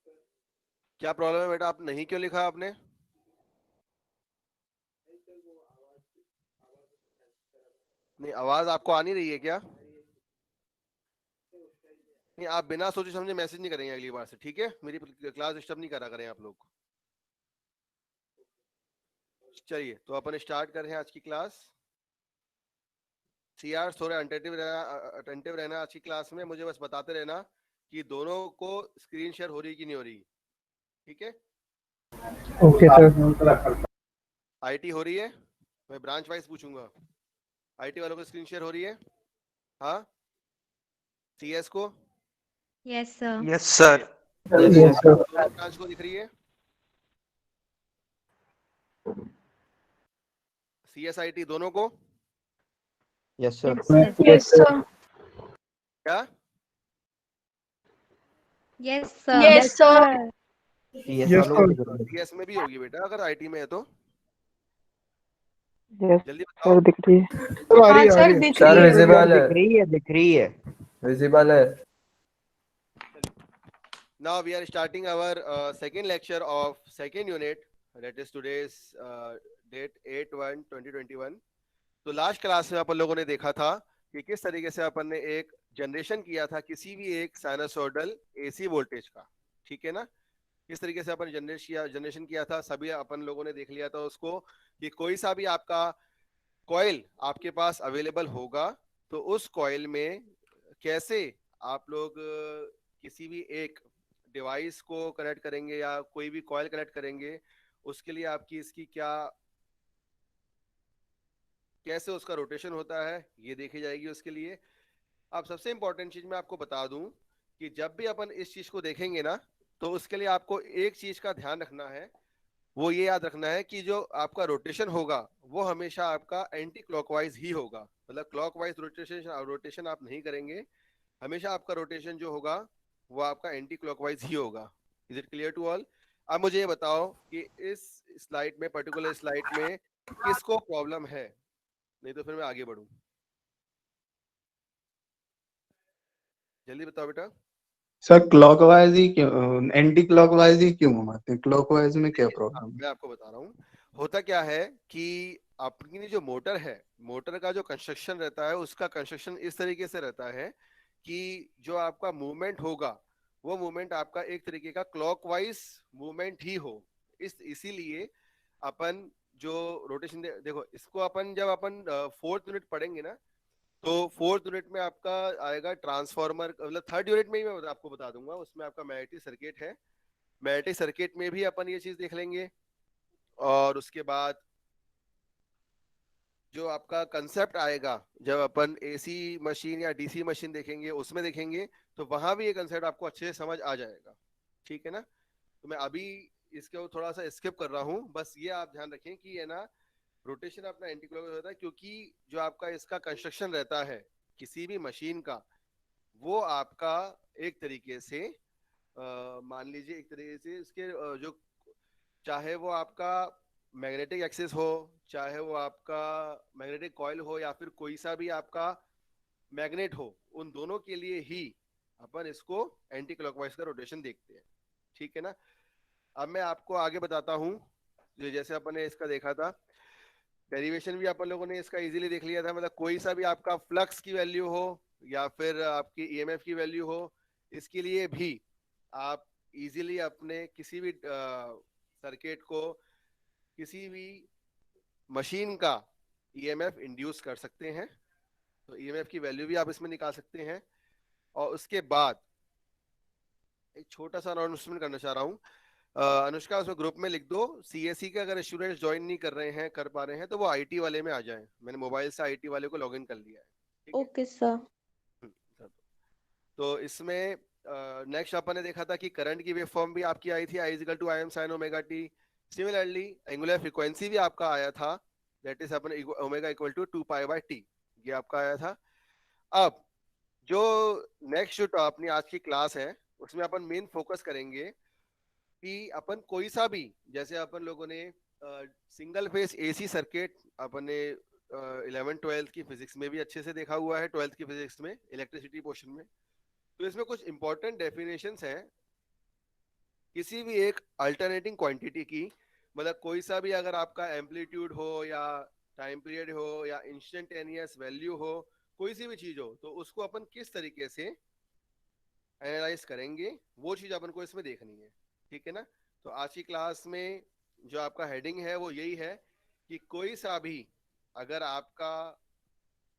क्या प्रॉब्लम है बेटा, आप नहीं क्यों लिखा आपने? नहीं, आवाज आपको आ नहीं रही है क्या? नहीं, आप बिना सोचे समझे मैसेज नहीं करेंगे अगली बार से, ठीक है? मेरी क्लास डिस्टर्ब नहीं करा करें आप लोग। चलिए, तो अपन स्टार्ट कर रहे हैं आज की क्लास। सीआर थोड़ा अटेंटिव रहना आज की क्लास में। मुझे बस बताते रहना कि दोनों को स्क्रीन शेयर हो रही कि नहीं हो रही, ठीक है? Okay sir. आईटी हो रही है? मैं ब्रांच वाइज पूछूंगा। आईटी वालों को स्क्रीन शेयर हो रही है? हाँ। सीएस को? Yes sir. Yes sir. Yes sir. दोनों ब्रांच को दिख रही है? सीएस आईटी दोनों को? Yes sir. Yes sir. क्या? Yes sir. Yes sir. CS yes वालों को सर। दिख रही है। सीएस में भी होगी बेटा, अगर आईटी में है तो। यस जल्दी बताओ। सर, दिख रही है। सर आ रही है, आ रही है। सर विजिबल है। दिख रही है। विजिबल है। Now we are starting our second lecture of second unit. That is today's date 8/1/2021. तो लास्ट क्लास में अपन लोगों ने देखा था कि किस तरीके से अपन ने एक जनरेशन किया था किसी भी एक साइनसोइडल एसी वोल्टेज का, ठीक है ना? किस तरीके से अपन जनरेशन किया था, सभी अपन लोगों ने देख लिया था उसको, कि कोई सा भी आपका कॉइल आपके पास अवेलेबल होगा तो उस कॉइल में कैसे आप लोग किसी भी एक डिवाइस को कनेक्ट करेंगे या कोई भी कॉइल कनेक्ट करेंगे, उसके लिए आपकी इसकी क्या, कैसे उसका रोटेशन होता है, ये देखी जाएगी उसके लिए। अब सबसे इंपॉर्टेंट चीज मैं आपको बता दूं कि जब भी अपन इस चीज को देखेंगे ना, तो उसके लिए आपको एक चीज का ध्यान रखना है। वो ये याद रखना है कि जो आपका रोटेशन होगा वो हमेशा आपका एंटी क्लॉकवाइज ही होगा। मतलब क्लॉकवाइज रोटेशन आप नहीं करेंगे, हमेशा आपका रोटेशन जो होगा वो आपका एंटी क्लॉकवाइज ही होगा। Is it clear to all? अब मुझे ये बताओ कि इस स्लाइड में, पर्टिकुलर स्लाइड में किसको प्रॉब्लम है, नहीं तो फिर मैं आगे बढ़ूं। जल्दी बताओ बेटा। सर क्लॉकवाइज ही क्यों, एंटी क्लॉकवाइज ही क्यों घुमाते हैं? क्लॉकवाइज में क्या हाँ, प्रॉब्लम है? मैं आपको बता रहा हूँ। होता क्या है कि अपनी जो मोटर है, मोटर का जो कंस्ट्रक्शन रहता है, उसका कंस्ट्रक्शन इस तरीके से रहता है कि जो आपका मूवमेंट होगा वो मूवमेंट आपका एक तरीके का क्लॉकवाइज मूवमेंट ही हो। इसीलिए अपन जो रोटेशन देखो, इसको अपन जब अपन फोर्थ यूनिट पढ़ेंगे ना, तो फोर्थ यूनिट में आपका आएगा ट्रांसफार्मर, मतलब थर्ड यूनिट में ही मैं आपको बता दूंगा, उसमें आपका मैग्नेटिक सर्किट है। मैग्नेटिक सर्किट में भी अपन ये चीज देख लेंगे। और उसके बाद जो आपका कंसेप्ट आएगा जब अपन एसी मशीन या डीसी मशीन देखेंगे, उसमें देखेंगे, तो वहां भी ये कंसेप्ट आपको अच्छे से समझ आ जाएगा, ठीक है ना? तो मैं अभी इसके थोड़ा सा स्किप कर रहा हूँ। बस ये आप ध्यान रखें कि है ना, रोटेशन अपना एंटी क्लॉकवाइज होता है, क्योंकि जो आपका इसका कंस्ट्रक्शन रहता है किसी भी मशीन का, वो आपका एक तरीके से मान लीजिए एक तरीके से इसके जो, चाहे वो आपका मैग्नेटिक एक्सिस हो, चाहे वो आपका मैग्नेटिक कॉइल हो, या फिर कोई सा भी आपका मैग्नेट हो, उन दोनों के लिए ही अपन इसको एंटी क्लॉकवाइज का रोटेशन देखते हैं, ठीक है ना? अब मैं आपको आगे बताता हूँ। जैसे अपन ने इसका देखा था, डेरिवेशन भी अपन लोगों ने इसका इजीली देख लिया था। मतलब कोई सा भी आपका फ्लक्स की वैल्यू हो या फिर आपकी ईएमएफ की वैल्यू हो, इसके लिए भी आप इजीली अपने किसी भी सर्किट को, किसी भी मशीन का ईएमएफ इंड्यूस कर सकते हैं। तो ईएमएफ की वैल्यू भी आप इसमें निकाल सकते हैं। और उसके बाद एक छोटा सा अनाउंसमेंट करना चाह रहा हूँ। अनुष्का, उसमें ग्रुप में लिख दो, सीएससी के अगर स्टूडेंट्स ज्वाइन नहीं कर रहे हैं, कर पा रहे हैं, तो वो आईटी वाले में आ जाएं। मैंने मोबाइल से आईटी वाले को लॉगिन कर लिया है, ठीक है? Okay sir. सर, तो इसमें नेक्स्ट अपन ने देखा था कि करंट की वेव फॉर्म भी आपकी आई थी, I is equal to I M sine omega T. Similarly angular frequency भी आपका आया था, दैट इज अपन ओमेगा इक्वल टू 2 पाई/टी, ये आपका आया था। अब जो नेक्स्ट जो अपनी आज की क्लास है, उसमें अपन मेन फोकस करेंगे कि अपन कोई सा भी, जैसे अपन लोगों ने सिंगल फेस एसी सर्किट अपन ने 11th-12th की फिजिक्स में भी अच्छे से देखा हुआ है, 12th की फिजिक्स में इलेक्ट्रिसिटी पोर्शन में। तो इसमें कुछ इंपॉर्टेंट डेफिनेशंस हैं किसी भी एक अल्टरनेटिंग क्वांटिटी की, मतलब कोई सा भी अगर आपका एम्पलीट्यूड हो या टाइम पीरियड हो या इंस्टेंटेनियस वैल्यू हो, कोई सी भी चीज हो, तो उसको अपन किस तरीके से एनालाइज करेंगे, वो चीज अपन को इसमें देखनी है। ठीक है ना। तो आज की क्लास में जो आपका हेडिंग है वो यही है कि कोई सा भी अगर आपका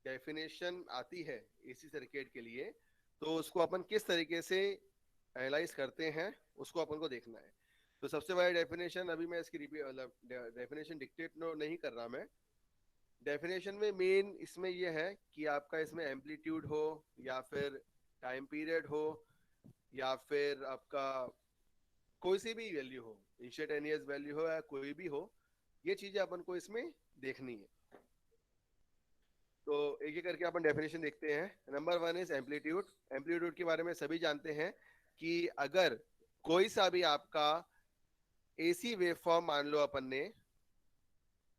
डेफिनेशन आती है एसी सर्किट के लिए, तो उसको अपन किस तरीके से एनालाइज करते हैं, उसको अपन को देखना है। तो सबसे बड़ा डेफिनेशन, अभी मैं इसकी डेफिनेशन डिक्टेट नहीं कर रहा मैं। डेफिनेशन में मेन इसमें यह है कि आपका इसमें एम्पलीट्यूड हो या फिर टाइम पीरियड हो या फिर आपका कोई सी भी वैल्यू हो, इंस्टेंटेनियस वैल्यू हो या कोई भी हो, ये चीजें अपन को इसमें देखनी है। तो एक एक करके अपन डेफिनेशन देखते हैं। Number one is amplitude. Amplitude के बारे में सभी जानते हैं कि अगर कोई सा भी आपका एसी वेवफॉर्म मान लो अपन ने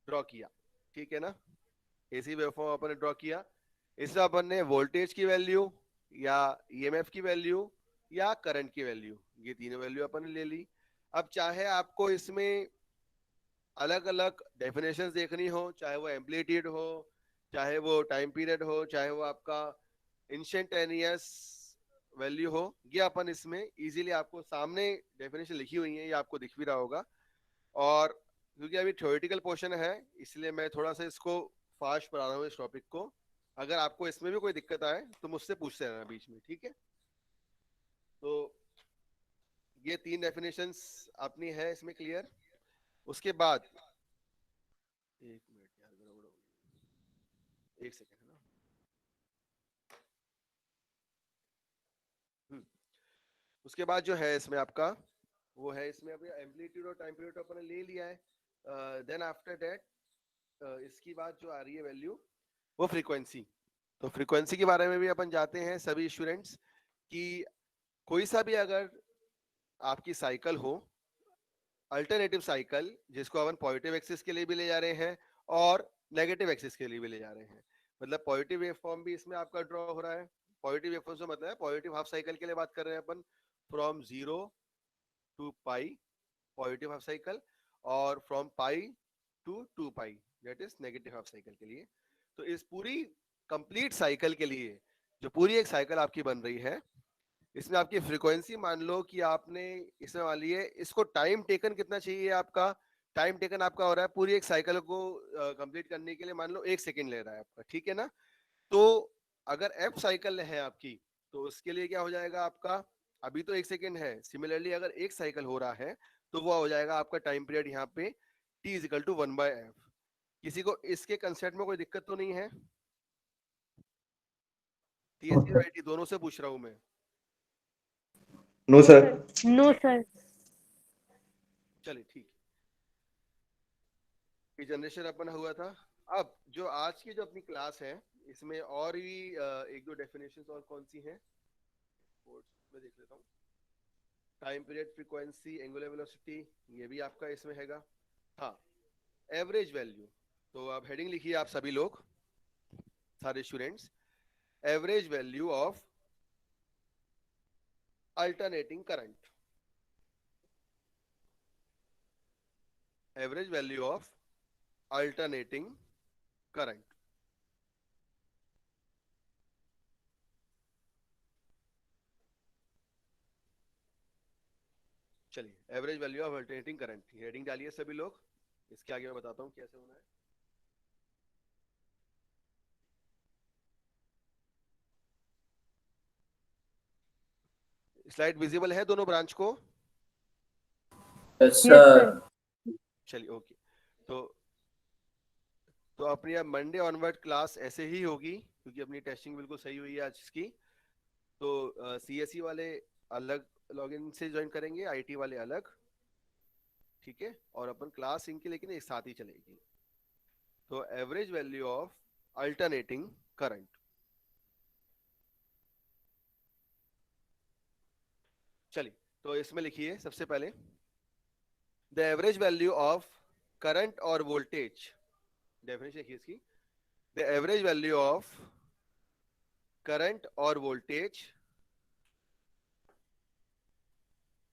ड्रॉ किया, ठीक है ना, एसी वेवफॉर्म अपन ने ड्रॉ किया, इसमें अपन ने वोल्टेज की वैल्यू या ईएमएफ की वैल्यू या करंट की वैल्यू, ये तीनों वैल्यू अपन ने ले ली। अब चाहे आपको इसमें अलग अलग डेफिनेशंस देखनी हो, चाहे वो एम्पलीट्यूड हो, चाहे वो टाइम पीरियड हो, चाहे वो आपका इंस्टेंटेनियस वैल्यू हो, ये अपन इसमें इजीली आपको सामने डेफिनेशन लिखी हुई है, ये आपको दिख भी रहा होगा। और क्योंकि अभी थ्योरेटिकल पोर्शन है, इसलिए मैं थोड़ा सा इसको फास्ट पढ़ा रहा हूँ इस टॉपिक को। अगर आपको इसमें भी कोई दिक्कत आए तो मुझसे पूछते रहना बीच में, ठीक है। तो ये तीन डेफिनेशंस अपनी है इसमें क्लियर। उसके बाद एक मिनट यार, गड़बड़ हो गई, एक सेकेंड है ना। उसके बाद जो है इसमें आपका वो है, इसमें अभी एम्पलीट्यूड और टाइम पीरियड अपन ने ले लिया है। देन आफ्टर दैट इसकी बात जो आ रही है वैल्यू, वो फ्रीक्वेंसी। तो फ्रीक्वेंसी के बारे में भी अपन जाते हैं सभी स्टूडेंट्स कि कोई सा भी अगर आपकी साइकिल हो, अल्टरनेटिव साइकिल, जिसको अपन पॉजिटिव एक्सिस के लिए भी ले जा रहे हैं और नेगेटिव एक्सिस के लिए भी ले जा रहे हैं, मतलब पॉजिटिव वेव फॉर्म भी इसमें आपका ड्रॉ हो रहा है। पॉजिटिव वेव फॉर्म से मतलब है पॉजिटिव हाफ साइकिल के लिए बात कर रहे हैं अपन, from 0 to pi positive half cycle, और from pi to 2 pi that is negative half cycle के लिए। तो इस पूरी कंप्लीट साइकिल के लिए जो पूरी एक साइकिल आपकी बन रही है, इसमें आपकी फ्रीक्वेंसी मान लो कि आपने इसमें मान लिए, इसको टाइम टेकन कितना चाहिए आपका, टाइम टेकन आपका हो रहा है पूरी एक साइकिल को कंप्लीट करने के लिए मान लो 1 सेकेंड ले रहा है आपका, ठीक है ना। तो अगर एफ साइकिल है आपकी, तो उसके लिए क्या हो जाएगा आपका, अभी तो 1 सेकेंड है, सिमिलरली अगर एक साइकिल हो रहा है तो वो हो जाएगा आपका टाइम पीरियड यहाँ पे t इजिकल टू 1/f। किसी को इसके कंसेप्ट में कोई दिक्कत तो नहीं है? टीएससी और आईटी दोनों से पूछ रहा हूँ मैं। No sir. No sir. चलिए ठीक, ये जनरेशन अपन हुआ था। अब जो आज की जो अपनी क्लास है, इसमें और भी एक दो डेफिनेशंस और कौन सी हैं, मैं देख लेता हूँ। Time period, frequency, angular velocity, ये भी आपका इसमें हैगा। हाँ, एवरेज वैल्यू। तो आप हेडिंग लिखिए आप सभी लोग, सारे students, average value of alternating current. Average value of alternating current. चलिए, average value of alternating current, heading डालिए सभी लोग। इसके आगे मैं बताता हूँ कैसे होना है। स्लाइड विजिबल है दोनों ब्रांच को? Yes sir. चलिए ओके। तो अपनी अब मंडे ऑनवर्ड क्लास ऐसे ही होगी, क्योंकि अपनी टेस्टिंग बिल्कुल सही हुई है आज की। तो सीएसई वाले अलग लॉगिन से ज्वाइन करेंगे, आईटी वाले अलग, ठीक है। और अपन क्लास इनकी लेकिन एक साथ ही चलेगी। तो average value of alternating current. चलिए, तो इसमें लिखिए सबसे पहले, the average value of current और वोल्टेज। डेफिनेशन लिखिए इसकी, the average value of current और voltage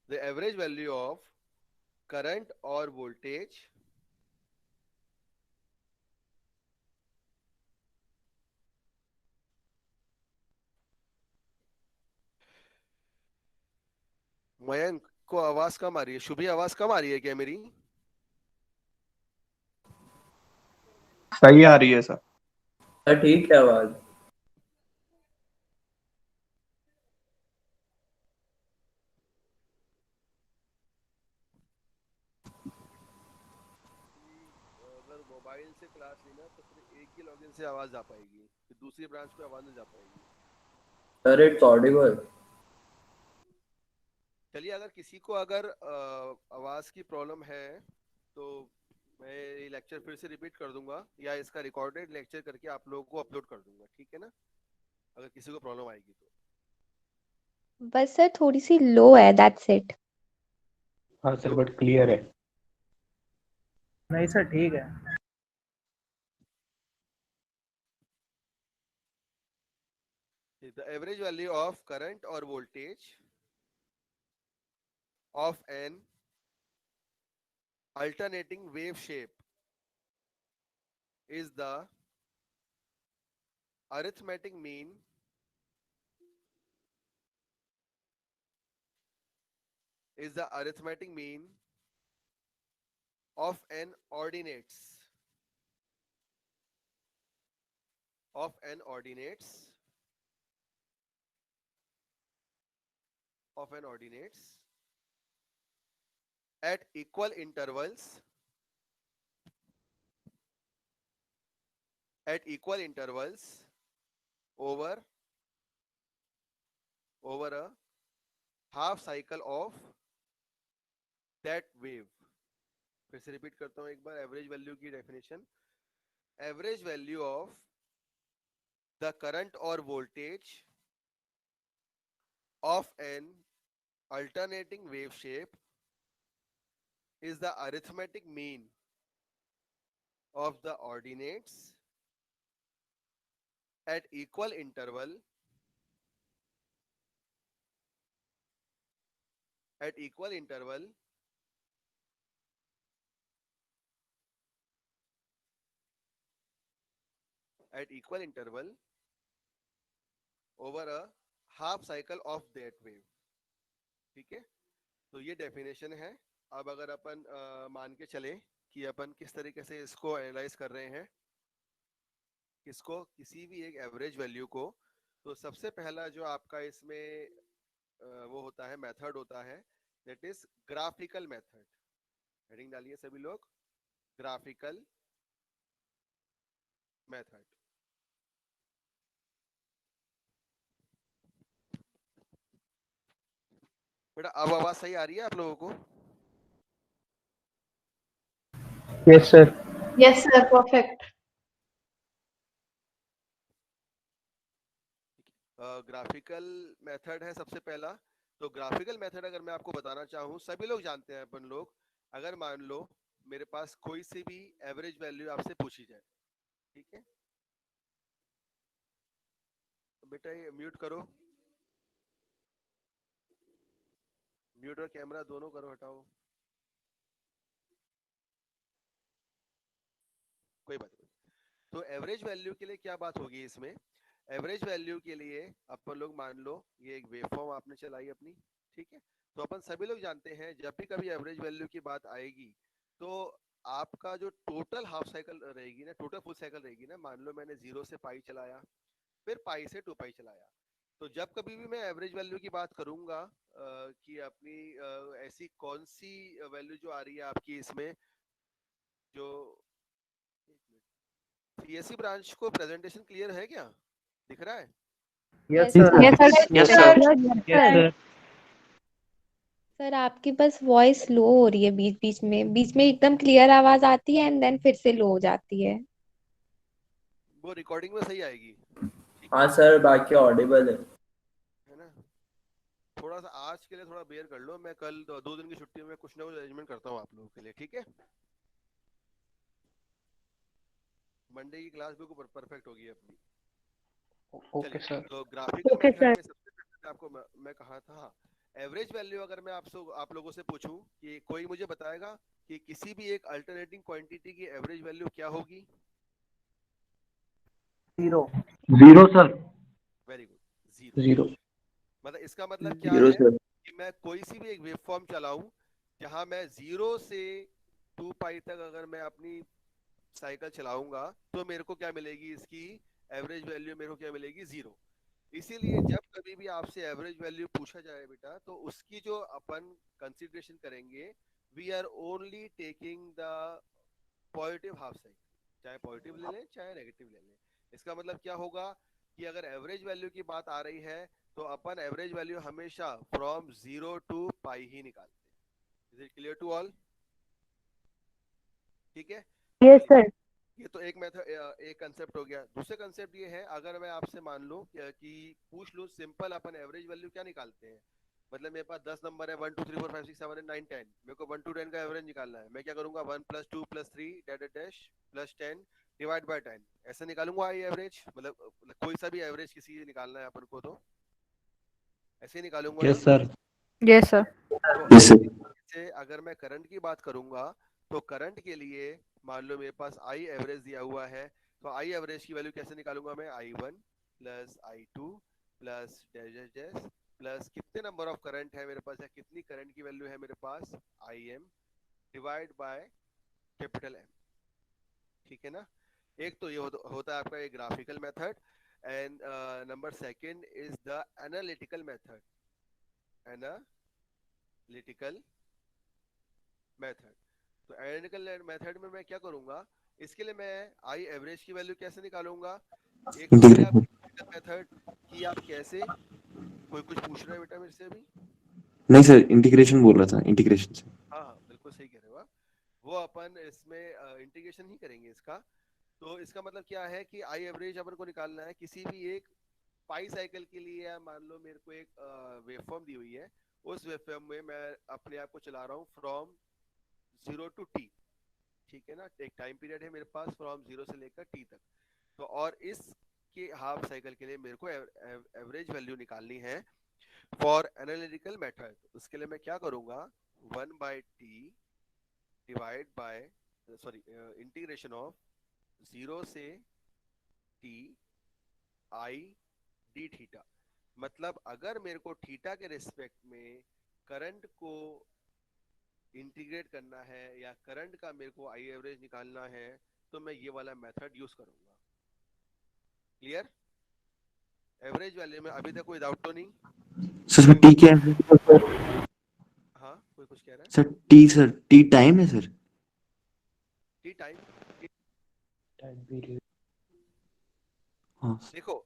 the average value of current और वोल्टेज मयंक को आवाज कम आ रही है, शुभी आवाज कम आ रही है क्या मेरी? सही आ रही है सर। सर ठीक है आवाज। अगर मोबाइल से क्लास लेना तो फिर एक ही लॉगिन से आवाज आ पाएगी, फिर दूसरी ब्रांच पे आवाज नहीं जा पाएगी। Sir it's Audible. चलिए, अगर किसी को अगर आवाज की प्रॉब्लम है तो मैं ये लेक्चर फिर से रिपीट कर दूंगा या इसका रिकॉर्डेड लेक्चर करके आप लोगों को अपलोड कर दूंगा, ठीक है ना? अगर किसी को प्रॉब्लम आएगी तो। बस सर थोड़ी सी लो है, दैट्स इट। हाँ सर, बट क्लियर है। नहीं सर ठीक है। The average value of current or voltage of an alternating wave shape is the arithmetic mean of an ordinates at equal intervals over a half cycle of that wave. फिर से repeat करता हूं एक बार average value की definition. Average value of the current और voltage of an alternating wave shape is the arithmetic mean of the ordinates at equal interval over a half cycle of that wave। ठीक है, तो ये definition है। अब अगर अपन मान के चले कि अपन किस तरीके से इसको एनालाइज कर रहे हैं, किसको, किसी भी एक एवरेज वैल्यू को, तो सबसे पहला जो आपका इसमें वो होता है, मेथड होता है, that is graphical method. Heading डालिए सभी लोग, ग्राफिकल मेथड। बेटा अब आवाज सही आ रही है आप लोगों को? Yes, sir. Yes, sir. Perfect. Graphical method है सबसे पहला। तो ग्राफिकल मेथड अगर मैं आपको बताना चाहूँ, सभी लोग जानते हैं अपन लोग। अगर मान लो मेरे पास कोई सी भी एवरेज वैल्यू आपसे पूछी जाए, ठीक है, तो बेटा ये म्यूट करो, म्यूट और कैमरा दोनों करो, हटाओ, कोई बात नहीं। तो एवरेज वैल्यू के लिए क्या बात होगी इसमें? एवरेज वैल्यू के लिए अपन लोग मान लो ये एक वेवफॉर्म आपने चलाई अपनी, ठीक है, तो अपन सभी लोग जानते हैं जब भी कभी एवरेज वैल्यू की बात आएगी तो आपका जो टोटल हाफ साइकिल रहेगी ना, टोटल फुल साइकिल रहेगी ना, मान लो मैंने 0 से पाई चलाया, फिर पाई से 2 पाई चलाया, तो जब कभी भी मैं एवरेज वैल्यू की बात करूंगा कि अपनी ऐसी कौन सी वैल्यू जो आ रही है आपकी इसमें, जो सीएससी ब्रांच को प्रेजेंटेशन क्लियर है क्या, दिख रहा है? Yes Yes, sir. Yes, sir. Yes, sir. Yes sir. Sir आपकी बस वॉइस लो हो रही है, बीच में एकदम क्लियर आवाज आती है एंड देन फिर से लो हो जाती है। वो रिकॉर्डिंग में सही आएगी, ठीक हाँ सर, बाकी ऑडिबल है ना? थोड़ा सा आज के लिए थोड़ा बेयर कर लो, मैं कल 2 दिन की छुट्टी में कुछ ना कुछ अरेंजमेंट करता हूँ आप लोगों के लिए, ठीक है? मंडे की क्लास बिल्कुल परफेक्ट होगी अपनी। Okay sir. तो ग्राफिकल Okay, मेथड sir. में सबसे पहले आपको मैं कहा था एवरेज वैल्यू अगर मैं आप लोगों से पूछूं कि कोई मुझे बताएगा कि किसी भी एक अल्टरनेटिंग क्वांटिटी की एवरेज वैल्यू क्या होगी? 0। 0 सर। Very good, zero. 0। मतलब इसका मतलब क्या जीरो है सर। कि मैं कोई सी भी एक वेव फॉर्म चलाऊं जहां मैं 0 से 2 पाई तक अगर मैं अपनी साइकिल चलाऊंगा तो मेरे को क्या मिलेगी? इसकी एवरेज वैल्यू मेरे को क्या मिलेगी? 0। इसीलिए जब कभी भी आपसे एवरेज वैल्यू पूछा जाए बेटा, तो उसकी जो अपन कंसीडरेशन करेंगे, we are only taking the positive half cycle, चाहे पॉजिटिव ले लें चाहे नेगेटिव ले लें। इसका मतलब क्या होगा कि अगर एवरेज वैल्यू की बात आ रही है तो अपन एवरेज वैल्यू हमेशा फ्रॉम 0 टू पाई ही निकालते हैं। Is it clear to all? ठीक है, Yes, चलिए। sir. ये तो एक मेथड, एक कंसेप्ट हो गया। दूसरे कंसेप्ट ये है, अगर मैं आपसे मान लूं कि पूछ लूं सिंपल अपन एवरेज वैल्यू क्या निकालते हैं, मतलब मेरे पास 10 नंबर है, 1 2 3 4 5 6 7 8 9 10, मेरे को 1 to 10 का एवरेज निकालना है। मैं क्या करूंगा? 1 + 2 + 3 dash dash plus 10 divide by 10, ऐसे निकालूंगा आई एवरेज। मतलब कोई सा भी एवरेज किसी निकालना है अपन को तो ऐसे ही निकालूंगा ना। Yes sir. Yes, sir. तो यस सर। से अगर मैं करंट की बात करूंगा तो करंट के लिए मान लो मेरे पास आई एवरेज दिया हुआ है, तो आई एवरेज की वैल्यू कैसे निकालूंगा मैं? I1 + I2 + dash dash dash plus कितने नंबर ऑफ करंट है मेरे पास या कितनी करंट की वैल्यू है मेरे पास? IM divide by capital M। ठीक है ना? एक तो ये होता है आपका एक graphical method, and number second is the analytical method. Analytical method, तो एनालिटिकल मेथड में मैं क्या करूंगा? इसके लिए मैं आई एवरेज की वैल्यू कैसे निकालूंगा? एक तो ये इंटीग्रेशन। आप मेथड कि आप कैसे, कोई कुछ पूछ रहा है बेटा मेरे से अभी? नहीं सर, इंटीग्रेशन बोल रहा था, इंटीग्रेशन से। हाँ हाँ बिल्कुल सही कह रहे हो आप। वो अपन इसमें इंटीग्रेशन ही करेंगे इसका। तो इसका मतलब क्या है कि आई एवरेज अपन को निकालना है किसी भी एक पाई साइकिल के लिए, या मान लो मेरे को एक वेवफॉर्म दी हुई है, उस वेवफॉर्म में मैं अपने आप को चला रहा हूँ फ्रॉम 0 to T। ठीक है ना? एक टाइम पीरियड है मेरे पास फ्रॉम 0 से लेकर T तक। तो और इस के हाफ साइकिल के लिए मेरे को एवरेज वैल्यू निकालनी है फॉर एनालिटिकल मेथड। उसके लिए मैं क्या करूंगा? 1/T divide by sorry integration of 0 से T I d थीटा। मतलब अगर मेरे को थीटा के रिस्पेक्ट में करंट को इंटीग्रेट करना है या करंट का मेरे को आई एवरेज निकालना है, तो मैं ये वाला मेथड यूज करूंगा। क्लियर? एवरेज वैल्यू में अभी तक कोई डाउट तो नहीं? सर टी क्या है? हाँ कोई कुछ कह रहा है? सर टी टाइम है sir. T time. Time period. हाँ। देखो,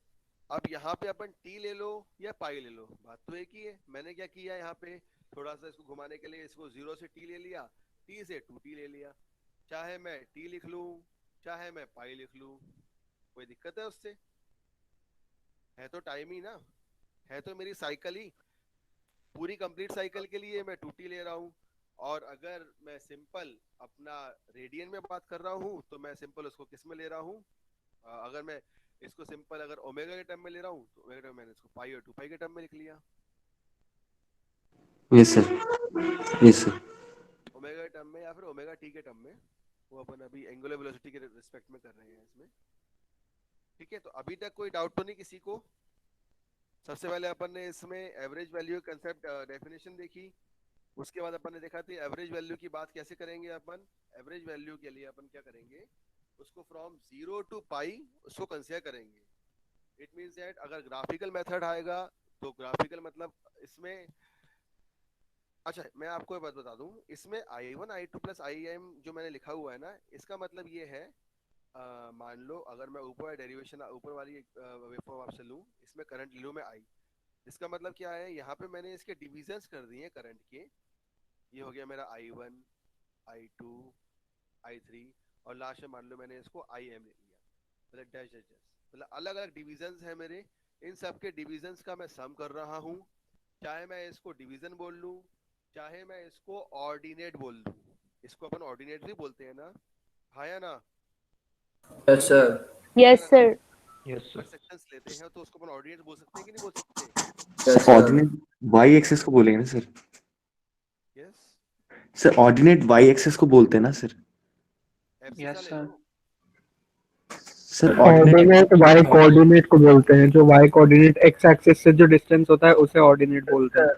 अब यहाँ पे अपन टी ले लो या पाई ले लो, बात तो एक ही है। मैंने क्या किया यहाँ पे, थोड़ा सा इसको घुमाने के लिए इसको 0 से टी ले लिया, टी से 2T ले लिया। चाहे मैं टी लिख लूं चाहे मैं पाई लिख लूं, कोई दिक्कत है उससे? है तो टाइम ही ना, है तो मेरी साइकिल ही। पूरी कंप्लीट साइकिल के लिए मैं 2T ले रहा हूँ। और अगर मैं सिंपल अपना रेडियन में बात कर रहा हूँ तो मैं सिंपल उसको किस में ले रहा हूँ? अगर मैं इसको सिंपल अगर ओमेगा के टर्म में ले रहा हूँ तो ओमेगा टर्म मैंने इसको पाई और 2 पाई के टर्म में लिख लिया। Yes sir. Yes sir. Omega के टर्म में या फिर ओमेगा टी के टर्म में, वो अपन अभी एंगुलर वेलोसिटी के रिस्पेक्ट में कर रहे हैं इसमें। ठीक है, तो अभी तक कोई डाउट तो नहीं किसी को? सबसे पहले अपन ने इसमें एवरेज वैल्यू कंसेप्ट डेफिनेशन देखी, उसके बाद अपन ने देखा थी एवरेज वैल्यू की बात कैसे करेंगे अपन। एवरेज वैल्यू के लिए अपन क्या करेंगे? उसको फ्रॉम 0 टू पाई उसको कंसीडर करेंगे। इट मींस दैट अगर ग्राफिकल मेथड आएगा तो ग्राफिकल मतलब इसमें, अच्छा मैं आपको एक बात बता दूं, इसमें I1 I2 + IM जो मैंने लिखा हुआ है ना, इसका मतलब ये है, मान लो अगर मैं ऊपर डेरिवेशन ऊपर वाली वेवफॉर्म आपसे लूं, इसमें करंट ले लूं मैं I। इसका मतलब क्या है, यहाँ पे मैंने इसके डिविजन्स कर दिए करंट के। ये हो गया मेरा I1 I2 I3, और लास्ट में मान लो मैंने इसको IM ले लिया, मतलब डैश डैश डैश, मतलब अलग अलग डिविजन्स है मेरे। इन सब के डिविजन्स का मैं सम कर रहा हूँ। चाहे मैं इसको डिवीजन बोल लूं चाहे मैं इसको ऑर्डिनेट बोल दूं, इसको अपन ऑर्डिनेट भी बोलते हैं ना, हाँ या ना? Yes sir. Yes, sir. Yes अगर सर। सेक्शंस लेते हैं तो उसको अपन ऑर्डिनेट बोल सकते हैं कि नहीं बोल सकते? Yes sir. Ordinate Y axis को बोलेंगे ना sir. Yes, sir ordinate Y axis को बोलते हैं ना सर। एब्सिसा Yes, ले sir. लो। Sir ordinate ordinate Y coordinate को बोलते हैं, जो वाई कोऑर्डिनेट एक्स एक्सिस से जो डिस्टेंस होता है उसे ऑर्डिनेट बोलते हैं। यार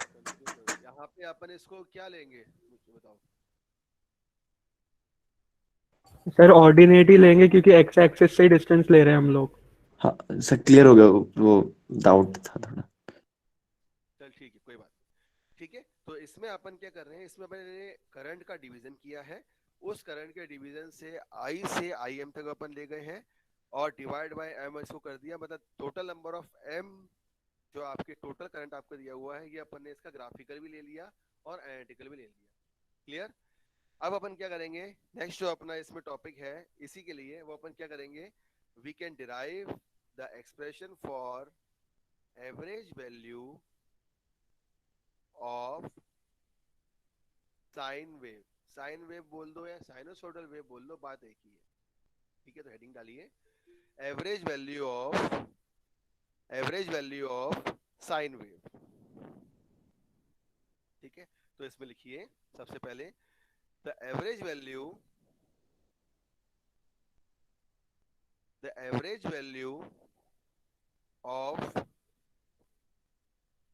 कंफ्यूज हो गया। यहाँ पे अपन इसको क्या लेंगे मुझे बताओ। सर ऑर्डिनेट ही लेंगे क्योंकि एक्स एक्सिस से ही डिस्टेंस ले रहे हैं हम लोग। हाँ सर क्लियर हो गया, वो डाउट था थोड़ा। चल ठीक है, कोई बात नहीं। ठीक है, तो इसमें अपन क्या कर रहे हैं, इसमें अपन ने करंट का डिवीजन किया है। उस करंट के डिवीजन से आई से आई एम तक अपन ले गए हैं और डिवाइड बाय एम इसको कर दिया, मतलब टोटल नंबर ऑफ एम जो आपके टोटल करंट आपको दिया हुआ है, ये अपन ने इसका ग्राफिकल भी ले लिया और एनालिटिकल भी ले लिया। क्लियर। अब अपन क्या करेंगे, नेक्स्ट जो अपना इसमें टॉपिक है इसी के लिए, वो अपन क्या करेंगे, we can derive the expression for average value of sine wave. Sine wave बोल दो या साइनोसॉइडल वेव बोल दो, बात एक ही है। ठीक है, तो हेडिंग डालिए average value of sine wave. ठीक है, तो इसमें लिखिए सबसे पहले the average value of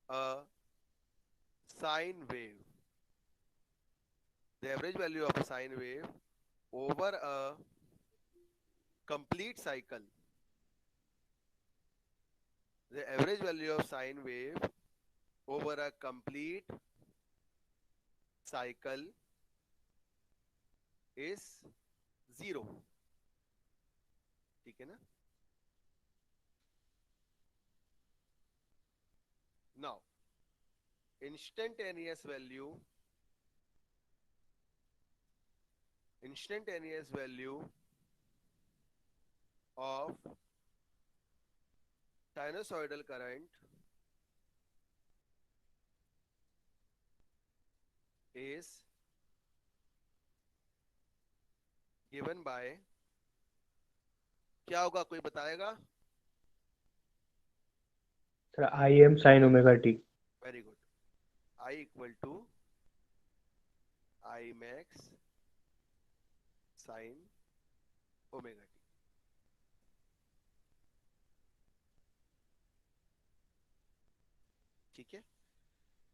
a sine wave, the average value of a sine wave over a complete cycle. The average value of sine wave over a complete cycle is 0. ठीक है ना। Now, instantaneous value of sinusoidal current is given by, क्या होगा कोई बताएगा। Sir I M sine omega T. Very good. I equal to I max sine omega T. ठीक है,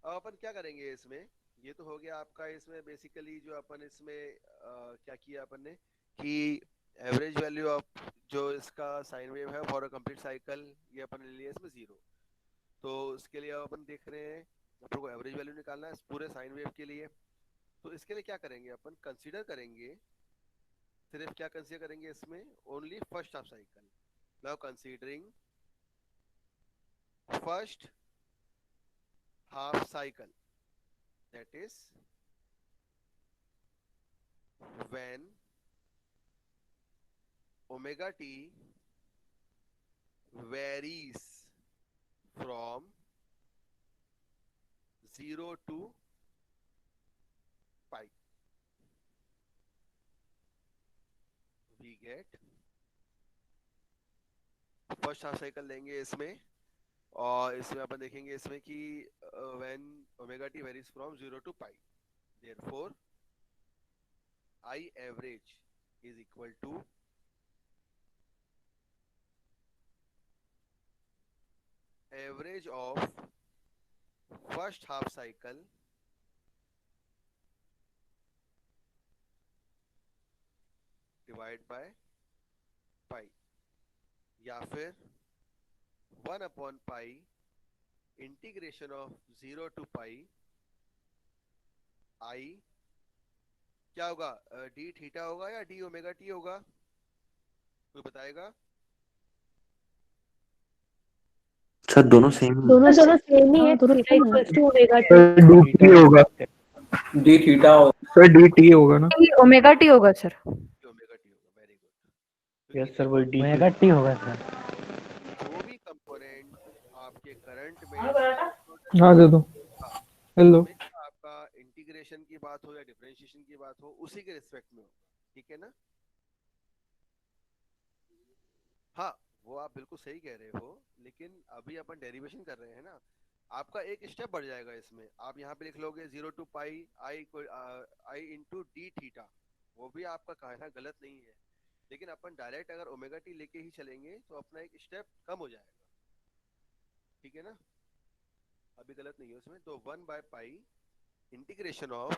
अब अपन क्या करेंगे इसमें, ये तो हो गया आपका। इसमें बेसिकली जो अपन इसमें क्या किया अपन ने कि एवरेज वैल्यू ऑफ जो इसका साइन वेव है फॉर अ कंप्लीट साइकिल, ये अपन ने लिया इसमें 0। तो इसके लिए अब अपन देख रहे हैं, अपन को एवरेज वैल्यू निकालना है इस पूरे साइन वेव के लिए। तो इसके लिए क्या करेंगे, अपन कंसीडर करेंगे, सिर्फ क्या कंसीडर करेंगे इसमें, only first half cycle. Now considering first half cycle, that is when omega t varies from 0 to pi, we get first half cycle लेंगे इसमें, और इसमें अपन देखेंगे इसमें कि when omega t varies from 0 to pi, therefore I average is equal to average of first half cycle divide by pi, या फिर 1 upon pi integration of 0 to pi I, क्या होगा, डी थीटा होगा या डी ओमेगा टी होगा, कोई बताएगा। Sir दोनों सेम ही दोनों सेम ही है, theta equals to omega t. D t होगा d theta sir, d t होगा ना। ओमेगा टी होगा सर। ओमेगा टी होगा, वेरी गुड। यस सर, वो डी ओमेगा टी होगा सर। जो भी कंपोनेंट आपके करंट में हाँ दे दो। हेलो। हमेशा आपका इंटीग्रेशन की बात हो या डिफरेंशिएशन की बात हो, उसी के रिस्पेक्ट में हो। ठीक है ना। हाँ, वो आप बिल्कुल सही कह रहे हो, लेकिन अभी अपन डेरिवेशन कर रहे हैं ना, आपका एक स्टेप बढ़ जाएगा इसमें। आप यहाँ पे लिख लोगे 0 to pi I into D theta, वो भी आपका कहना गलत नहीं है, लेकिन अपन डायरेक्ट अगर ओमेगा टी लेके ही चलेंगे तो अपना एक स्टेप कम हो जाएगा, ठीक है ना। अभी गलत नहीं है उसमें। तो 1 by pi integration of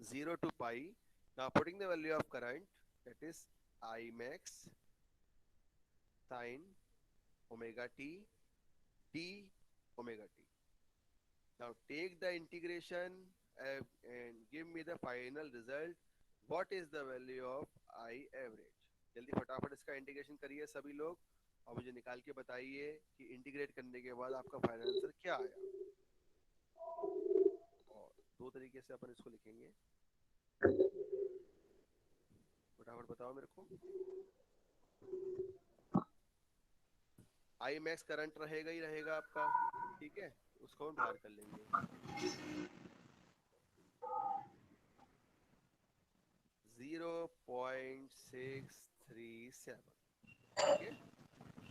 0 to pi, now putting the value of current, that is I max sin omega t d omega t. Now take the integration and give me the final result. What is the value of I average? जल्दी फटाफट इसका integration करिए सभी लोग और मुझे निकाल के बताइए कि इंटीग्रेट करने के बाद आपका फाइनल आंसर क्या आया। और दो तरीके से अपन इसको लिखेंगे, फटाफट बताओ मेरे को। आई मैक्स करंट रहेगा ही रहेगा आपका, ठीक है, उसको हम बाहर कर लेंगे। 0.637, ठीक है,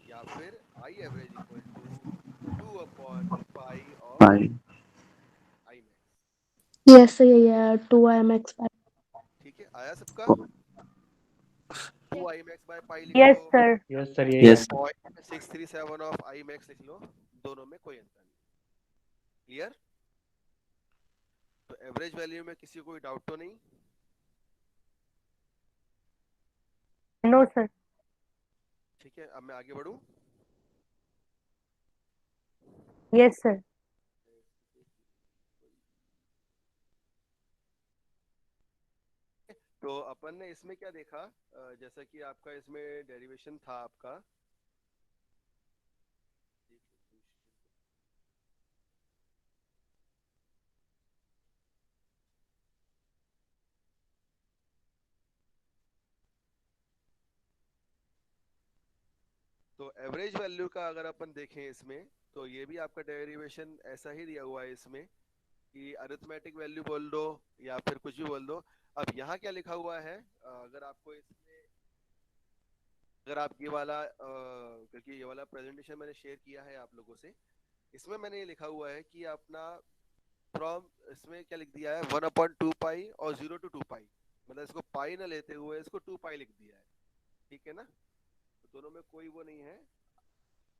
या फिर I average equal to 2 upon pi of pi. I max. Yes सही है 2IMX बाय। ठीक है, आया सबका? 2 आई मैक्स बाय पाई लिख यस लो, सर। यस सर यही यस 0.637 ऑफ आई मैक्स लिख लो, दोनों में कोई अंतर नहीं। क्लियर? तो एवरेज वैल्यू में किसी को कोई डाउट तो नहीं? No sir. ठीक है, अब मैं आगे बढ़ूं। Yes sir. तो अपन ने इसमें क्या देखा, जैसा कि आपका इसमें डेरिवेशन था आपका, तो एवरेज वैल्यू का अगर अपन देखें इसमें, तो ये भी आपका डेरिवेशन ऐसा ही दिया हुआ है इसमें कि अरिथमेटिक वैल्यू बोल दो या फिर कुछ भी बोल दो। अब यहाँ क्या लिखा हुआ है, अगर आपको इसमें, अगर आप ये वाला क्योंकि ये वाला प्रेजेंटेशन मैंने शेयर किया है आप लोगों से, इसमें मैंने ये लिखा हुआ है कि अपना फ्रॉम, इसमें क्या लिख दिया है 1/2 पाई और 0 to 2 पाई, मतलब इसको पाई ना लेते हुए इसको 2 पाई लिख दिया है, ठीक है ना। तो दोनों में कोई वो नहीं है,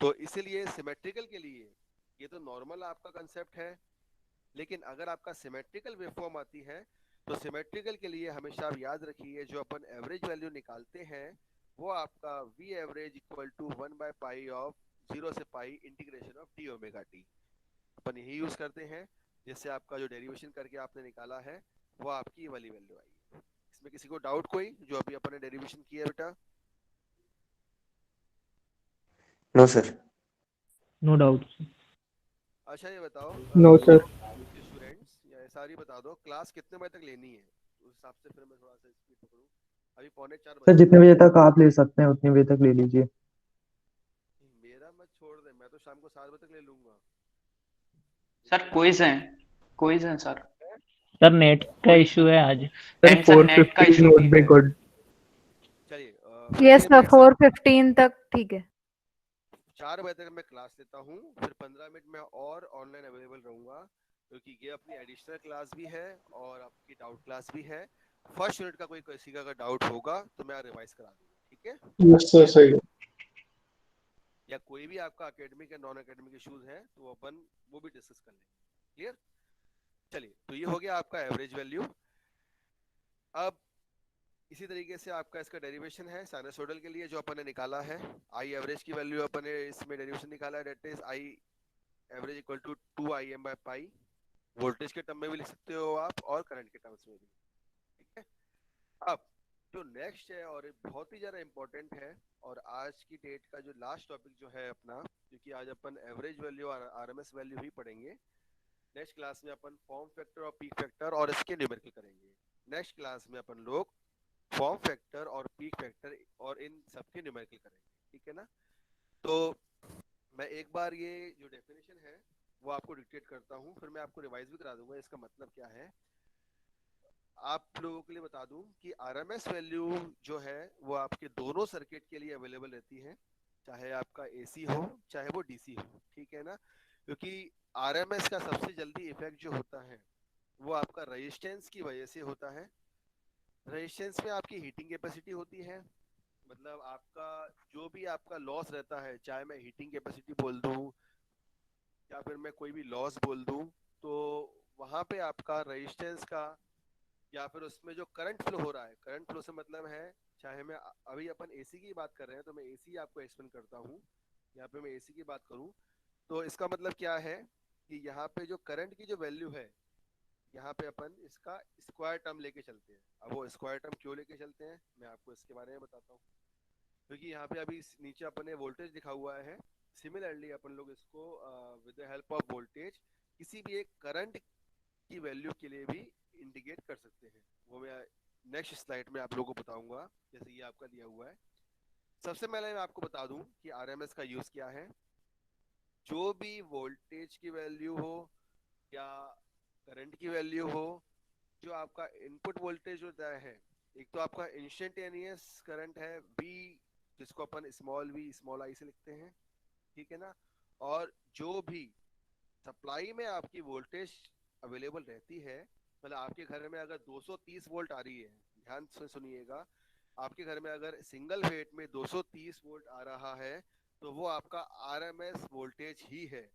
तो इसीलिए सिमेट्रिकल के लिए ये तो नॉर्मल आपका कंसेप्ट है, लेकिन अगर आपका सिमेट्रिकल वेवफॉर्म आती है तो सिमेट्रिकल के लिए हमेशा आप याद रखिए जो अपन एवरेज वैल्यू निकालते हैं वो आपका v average equal to 1 by pi of 0 से pi integration of d omega t, अपन यही यूज करते हैं, जिससे आपका जो डेरिवेशन करके आपने निकाला है वो आपकी वाली वैल्यू आई। इसमें किसी को डाउट कोई, जो अभी अपन ने डेरिवेशन किया बेटा? No sir. No doubt. अच्छा ये बताओ नो सर। स्टूडेंट्स, या सारी बता दो क्लास कितने बजे तक लेनी है, उस हिसाब से फिर मैं थोड़ा सा स्पीड पकड़ूं। अभी 3:45 सर बजे। जितने बजे तक आप ले सकते हैं उतने बजे तक ले लीजिए। मेरा मत छोड़ दे, मैं तो शाम को 7 बजे तक ले लूंगा। सर क्विज है सर। सर नेट का इशू है आज। सर एंड सर नेट का 4:15 इशू would भी be है। good. चलिए यस सर 4:15 तक ठीक है। 4 बजे तक मैं क्लास लेता हूँ, फिर 15 मिनट में और ऑनलाइन अवेलेबल रहूंगा, क्योंकि ये अपनी एडिशनल क्लास भी है और आपकी डाउट क्लास भी है। फर्स्ट यूनिट का कोई किसी का अगर डाउट होगा तो मैं रिवाइज करा दूंगा, ठीक है। यस सर सही है। या कोई भी आपका एकेडमिक या नॉन एकेडमिक इश्यूज है तो अपन वो भी डिस्कस कर लेंगे। क्लियर? चलिए, तो ये हो गया आपका एवरेज वैल्यू। अब इसी तरीके से आपका इसका डेरिवेशन है साइनसोइडल के लिए जो अपन ने निकाला है। आई एवरेज की वैल्यू अपन ने इसमें डेरिवेशन निकाला है, that is I average equal to 2 IM by pi. Voltage के टर्म में भी लिख सकते हो आप और करंट के टर्म्स में भी, ठीक है। अब जो नेक्स्ट है और बहुत ही ज्यादा इंपॉर्टेंट है, और आज की डेट का जो लास्ट टॉपिक जो है अपना, क्योंकि आज अपन एवरेज वैल्यू और आरएमएस वैल्यू ही पढ़ेंगे। नेक्स्ट क्लास में अपन फॉर्म फैक्टर और पीक फैक्टर और इसके न्यूमेरिकल करेंगे। नेक्स्ट क्लास में अपन लोग फॉर्म फैक्टर और पीक फैक्टर और इन सबके न्यूमेरिकल करेंगे, ठीक है ना। तो मैं एक बार ये जो डेफिनेशन है वो आपको डिक्टेट करता हूँ, फिर मैं आपको रिवाइज भी करा दूंगा इसका मतलब क्या है। आप लोगों के लिए बता दूं कि आरएमएस वैल्यू जो है वो आपके दोनों सर्किट के लिए अवेलेबल रहती है, चाहे आपका एसी हो चाहे वो डीसी हो, ठीक है ना। क्योंकि आरएमएस का सबसे जल्दी इफेक्ट जो होता है वो आपका रेजिस्टेंस की वजह से होता है। रेजिस्टेंस में आपकी हीटिंग कैपेसिटी होती है, मतलब आपका जो भी आपका लॉस रहता है, चाहे मैं हीटिंग कैपेसिटी बोल दूं या फिर मैं कोई भी लॉस बोल दूं, तो वहां पे आपका रेजिस्टेंस का या फिर उसमें जो करंट फ्लो हो रहा है, करंट फ्लो से मतलब है, चाहे मैं अभी अपन एसी की बात कर रहे हैं तो मैं एसी आपको एक्सप्लेन करता हूँ। यहाँ पे मैं एसी की बात करूँ तो इसका मतलब क्या है कि यहाँ पे जो करंट की जो वैल्यू है, यहाँ पे अपन इसका स्क्वायर टर्म लेके चलते हैं। अब वो स्क्वायर टर्म क्यों लेके चलते हैं मैं आपको इसके बारे में बताता हूँ। क्योंकि यहाँ पे अभी नीचे अपन ने वोल्टेज लिखा हुआ है, सिमिलरली अपन लोग इसको with the help of voltage किसी भी एक करंट की वैल्यू के लिए भी इंडिकेट कर सकते हैं। वो मैं नेक्स्ट स्लाइड में आप लोगों को बताऊंगा, जैसे ये आपका दिया हुआ है। सबसे पहले मैं आपको बता दूं कि आरएमएस का यूज क्या है। जो भी वोल्टेज की वैल्यू हो या करंट की वैल्यू हो, जो आपका इनपुट वोल्टेज होता है, एक तो आपका इंस्टेंटेनियस करंट है V, जिसको अपन स्मॉल v स्मॉल i से लिखते हैं, ठीक है ना। और जो भी सप्लाई में आपकी वोल्टेज अवेलेबल रहती है, मतलब आपके घर में अगर 230 वोल्ट आ रही है, ध्यान से सुनिएगा, आपके घर में अगर सिंगल फेज में 230 वोल्ट आ रहा है तो वो आपका आरएमएस वोल्टेज ही है।